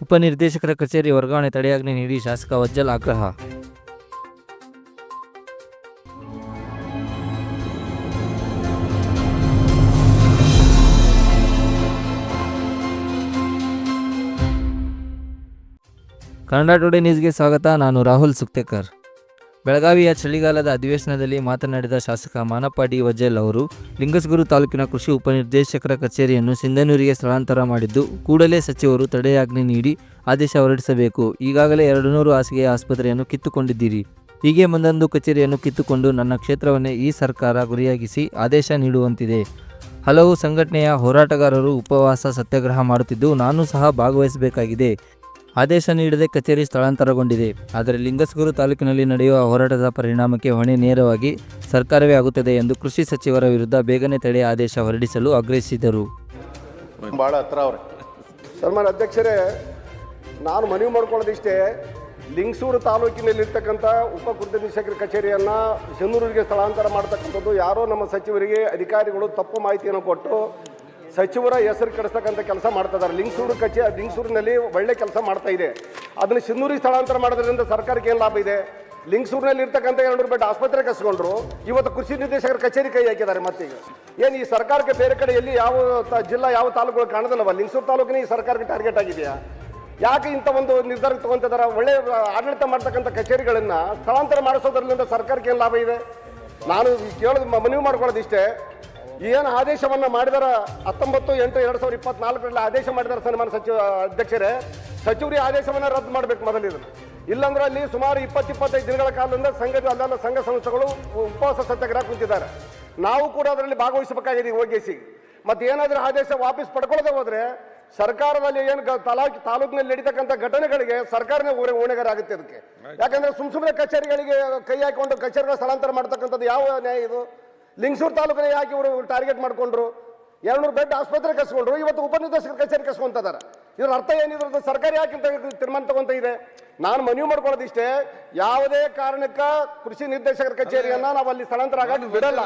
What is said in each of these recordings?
ಉಪನಿರ್ದೇಶಕರ ಕಚೇರಿ ವರ್ಗಾವಣೆ ತಡೆಯಾಜ್ಞೆ ನೀಡಿ ಶಾಸಕ ವಜ್ಜಲ್ ಆಗ್ರಹ. ಕನ್ನಡ ಟುಡೇ ನ್ಯೂಸ್ಗೆ ಸ್ವಾಗತ. ನಾನು ರಾಹುಲ್ ಸುಕ್ತೇಕರ್. ಬೆಳಗಾವಿಯ ಚಳಿಗಾಲದ ಅಧಿವೇಶನದಲ್ಲಿ ಮಾತನಾಡಿದ ಶಾಸಕ ಮಾನಪ್ಪ ಡಿ ವಜ್ಜಲ್ ಅವರು ಲಿಂಗಸಗೂರು ತಾಲೂಕಿನ ಕೃಷಿ ಉಪನಿರ್ದೇಶಕರ ಕಚೇರಿಯನ್ನು ಸಿಂಧನೂರಿಗೆ ಸ್ಥಳಾಂತರ ಮಾಡಿದ್ದು, ಕೂಡಲೇ ಸಚಿವರು ತಡೆಯಾಜ್ಞೆ ನೀಡಿ ಆದೇಶ ಹೊರಡಿಸಬೇಕು. ಈಗಾಗಲೇ 200 ಹಾಸಿಗೆಯ ಆಸ್ಪತ್ರೆಯನ್ನು ಕಿತ್ತುಕೊಂಡಿದ್ದೀರಿ. ಹೀಗೆ ಮುಂದೊಂದು ಕಚೇರಿಯನ್ನು ಕಿತ್ತುಕೊಂಡು ನನ್ನ ಕ್ಷೇತ್ರವನ್ನೇ ಈ ಸರ್ಕಾರ ಗುರಿಯಾಗಿಸಿ ಆದೇಶ ನೀಡುವಂತಿದೆ. ಹಲವು ಸಂಘಟನೆಯ ಹೋರಾಟಗಾರರು ಉಪವಾಸ ಸತ್ಯಾಗ್ರಹ ಮಾಡುತ್ತಿದ್ದು, ನಾನು ಸಹ ಭಾಗವಹಿಸಬೇಕಾಗಿದೆ. ಆದೇಶ ನೀಡದೆ ಕಚೇರಿ ಸ್ಥಳಾಂತರಗೊಂಡಿದೆ. ಆದರೆ ಲಿಂಗಸಗೂರು ತಾಲೂಕಿನಲ್ಲಿ ನಡೆಯುವ ಹೋರಾಟದ ಪರಿಣಾಮಕ್ಕೆ ಹೊಣೆ ನೇರವಾಗಿ ಸರ್ಕಾರವೇ ಆಗುತ್ತದೆ ಎಂದು ಕೃಷಿ ಸಚಿವರ ವಿರುದ್ಧ ಬೇಗನೆ ತಡೆ ಆದೇಶ ಹೊರಡಿಸಲು ಆಗ್ರಹಿಸಿದರು. ಭಾಳ ಹತ್ರ ಅವ್ರೆ. ಸನ್ಮಾನ್ಯ ಅಧ್ಯಕ್ಷರೇ, ನಾನು ಮನವಿ ಮಾಡ್ಕೊಳ್ಳೋದಿಷ್ಟೇ, ಲಿಂಗಸೂರು ತಾಲೂಕಿನಲ್ಲಿರ್ತಕ್ಕಂಥ ಉಪನಿರ್ದೇಶಕರ ಕಚೇರಿಯನ್ನು ಸಿಂಧನೂರಿಗೆ ಸ್ಥಳಾಂತರ ಮಾಡ್ತಕ್ಕಂಥದ್ದು ಯಾರೋ ನಮ್ಮ ಸಚಿವರಿಗೆ ಅಧಿಕಾರಿಗಳು ತಪ್ಪು ಮಾಹಿತಿಯನ್ನು ಕೊಟ್ಟು ಸಚಿವರ ಹೆಸರು ಕೆಡಿಸ್ತಕ್ಕಂಥ ಕೆಲಸ ಮಾಡ್ತಿದ್ದಾರೆ. ಲಿಂಗಸೂರಿನಲ್ಲಿ ಒಳ್ಳೆ ಕೆಲಸ ಮಾಡ್ತಾ ಇದೆ. ಅದನ್ನು ಸಿಂಧನೂರಿಗೆ ಸ್ಥಳಾಂತರ ಮಾಡೋದ್ರಿಂದ ಸರ್ಕಾರಕ್ಕೆ ಏನು ಲಾಭ ಇದೆ? ಲಿಂಗಸೂರಿನಲ್ಲಿ ಇರ್ತಕ್ಕಂಥ 200 ಬೆಡ್ ಆಸ್ಪತ್ರೆ ಕಸ್ಕೊಂಡ್ರು, ಇವತ್ತು ಕೃಷಿ ನಿರ್ದೇಶಕರ ಕಚೇರಿ ಕೈ ಹಾಕಿದ್ದಾರೆ. ಮತ್ತೀಗ ಏನು ಈ ಸರ್ಕಾರಕ್ಕೆ ಬೇರೆ ಕಡೆ ಎಲ್ಲಿ ಯಾವ ಜಿಲ್ಲಾ ಯಾವ ತಾಲೂಕುಗಳು ಕಾಣೋದಿಲ್ಲವ? ಲಿಂಗಸೂರು ತಾಲೂಕಿನ ಈ ಸರ್ಕಾರಕ್ಕೆ ಟಾರ್ಗೆಟ್ ಆಗಿದೆಯಾ? ಯಾಕೆ ಇಂಥ ಒಂದು ನಿರ್ಧಾರ ತಗೊಂತಿದ್ದಾರೆ? ಒಳ್ಳೆ ಆಡಳಿತ ಮಾಡ್ತಕ್ಕಂಥ ಕಚೇರಿಗಳನ್ನು ಸ್ಥಳಾಂತರ ಮಾಡಿಸೋದ್ರಿಂದ ಸರ್ಕಾರಕ್ಕೆ ಏನು ಲಾಭ ಇದೆ? ನಾನು ಕೇಳೋದು ಮನವಿ ಮಾಡ್ಕೊಳ್ಳೋದಿಷ್ಟೇ, ಏನು ಆದೇಶವನ್ನು ಮಾಡಿದಾರ 19/8/2024 ಆದೇಶ ಮಾಡಿದಾರೆ ಸನ್ಮಾನ್ಯ ಅಧ್ಯಕ್ಷರೇ, ಸಚಿವರಿಗೆ ಆದೇಶವನ್ನು ರದ್ದು ಮಾಡಬೇಕು ಮೊದಲು. ಇದನ್ನು ಇಲ್ಲಾಂದ್ರೆ ಅಲ್ಲಿ ಸುಮಾರು 20-25 ದಿನಗಳ ಕಾಲದಿಂದ ಅಲ್ಲೆಲ್ಲ ಸಂಘ ಸಂಸ್ಥೆಗಳು ಉಪವಾಸ ಸತ್ಯಾಗ್ರಹ ಕುಂತಿದ್ದಾರೆ. ನಾವು ಕೂಡ ಅದರಲ್ಲಿ ಭಾಗವಹಿಸಬೇಕಾಗಿದೆ ಹೋಗಿಸಿ. ಮತ್ತೆ ಏನಾದರೂ ಆದೇಶ ವಾಪಸ್ ಪಡ್ಕೊಳ್ಳದೆ ಹೋದ್ರೆ ಸರ್ಕಾರದಲ್ಲಿ ಏನು ತಾಲೂಕಿನಲ್ಲಿ ನಡೀತಕ್ಕಂಥ ಘಟನೆಗಳಿಗೆ ಸರ್ಕಾರನೇ ಹೊಣೆಗಾರ ಆಗುತ್ತೆ. ಅದಕ್ಕೆ ಯಾಕಂದ್ರೆ ಸುಮ್ಮನೆ ಕಚೇರಿಗಳಿಗೆ ಕೈ ಹಾಕೊಂಡು ಕಚೇರಿಗಳ ಸ್ಥಳಾಂತರ ಮಾಡ್ತಕ್ಕಂಥದ್ದು ಯಾವ ನ್ಯಾಯ ಇದು? ಲಿಂಗಸೂರು ತಾಲೂಕಿನ ಯಾಕೆ ಇವರು ಟಾರ್ಗೆಟ್ ಮಾಡ್ಕೊಂಡ್ರು? 200 ಬೆಡ್ ಆಸ್ಪತ್ರೆ ಕಸ್ಕೊಂಡ್ರು, ಇವತ್ತು ಉಪನಿರ್ದೇಶಕರ ಕಚೇರಿ ಕಸ್ಕೊಂತಿದ್ದಾರೆ. ಇದ್ರ ಅರ್ಥ ಏನಿದ್ರು? ಸರ್ಕಾರ ಯಾಕಿಂತ ತೀರ್ಮಾನ ತಗೊಂತ ಇದೆ? ನಾನು ಮನವಿ ಮಾಡ್ಕೊಳ್ಳೋದಿಷ್ಟೇ, ಯಾವುದೇ ಕಾರಣಕ್ಕ ಕೃಷಿ ನಿರ್ದೇಶಕರ ಕಚೇರಿಯನ್ನ ನಾವು ಅಲ್ಲಿ ಸ್ಥಳಾಂತರ ಆಗಿ ಬಿಡಲ್ಲ.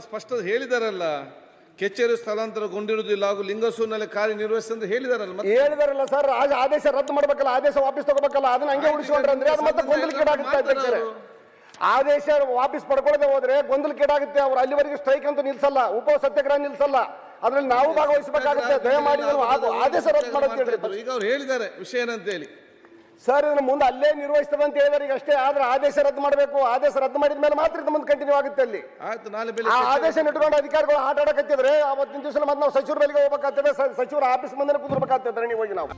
ಸ್ಪಷ್ಟ ಹೇಳಿದಾರಲ್ಲ, ಕಚೇರಿ ಸ್ಥಳಾಂತರಗೊಂಡಿರುವುದಿಲ್ಲ ಹಾಗೂ ಲಿಂಗಸೂರಿನಲ್ಲಿ ಕಾರ್ಯನಿರ್ವಹಿಸಿ ಹೇಳಿದಾರಲ್ಲ ಸರ್. ಆದೇಶ ರದ್ದು ಮಾಡ್ಬೇಕಲ್ಲ, ಆದೇಶ ವಾಪಸ್ ತಗೋಬೇಕಲ್ಲ, ಅದನ್ನ ಹಂಗೆ ಉಳಿಸ್ಕೊಂಡ್ರೆ ಅಂದ್ರೆ ಅದು ಮತ್ತೆ ಗೊಂದಲಕ್ಕೀಡಾಗುತ್ತೆ. ಆದೇಶ ವಾಪಸ್ ಪಡ್ಕೊಳ್ಳದೆ ಹೋದ್ರೆ ಗೊಂದಲಕ್ಕೀಡಾಗುತ್ತೆ. ಅವ್ರು ಅಲ್ಲಿವರೆಗೆ ಸ್ಟ್ರೈಕ್ ಅಂತೂ ನಿಲ್ಸಲ್ಲ, ಉಪವಾಸ ಸತ್ಯಾಗ್ರಹ ನಿಲ್ಸಲ್ಲ. ಅದ್ರಲ್ಲಿ ನಾವು ಭಾಗವಹಿಸಬೇಕಾಗುತ್ತೆ. ದಯಮಾಡಿ ಆದೇಶ ರದ್ದು ಮಾಡೋದು ಈಗ ಅವ್ರು ಹೇಳಿದ್ದಾರೆ ವಿಷಯ ಏನಂತ ಹೇಳಿ ಸರ್. ಇದನ್ನು ಮುಂದೆ ಅಲ್ಲೇ ನಿರ್ವಹಿಸ್ತದೆ ಅಂತ ಹೇಳಿದಾರೆ ಈಗ ಅಷ್ಟೇ. ಆದ್ರೆ ಆದೇಶ ರದ್ದು ಮಾಡಬೇಕು. ಆದೇಶ ರದ್ದು ಮಾಡಿದ ಮೇಲೆ ಮಾತ್ರ ಇದು ಮುಂದೆ ಕಂಟಿನ್ಯೂ ಆಗುತ್ತೆ. ಅಲ್ಲಿ ಆದೇಶ ಇಟ್ಕೊಂಡು ಅಧಿಕಾರಿಗಳು ಆಟ ಆಡಕತ್ತಿದ್ರೆ ಅವತ್ತಿನ ದಿವಸ ಮತ್ತೆ ನಾವು ಸಚಿವರ ಮೇಲೆ ಹೋಗ್ಬೇಕಾಗ್ತದೆ, ಸಚಿವರ ಆಫೀಸ್ ಮುಂದೆ ಕುಂದಿರ್ಬೇಕಾಗ್ತದೆ ನೀವು ಹೋಗಿ ನಾವು